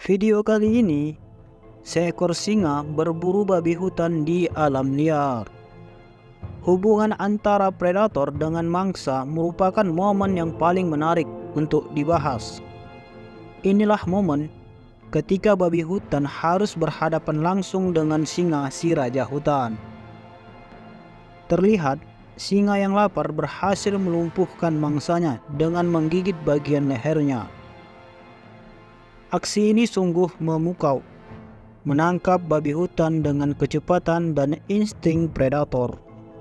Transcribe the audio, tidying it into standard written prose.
Video kali ini, seekor singa berburu babi hutan di alam liar. Hubungan antara predator dengan mangsa merupakan momen yang paling menarik untuk dibahas. Inilah momen ketika babi hutan harus berhadapan langsung dengan singa si raja hutan. Terlihat, singa yang lapar berhasil melumpuhkan mangsanya dengan menggigit bagian lehernya. Aksi ini sungguh memukau, menangkap babi hutan dengan kecepatan dan insting predator.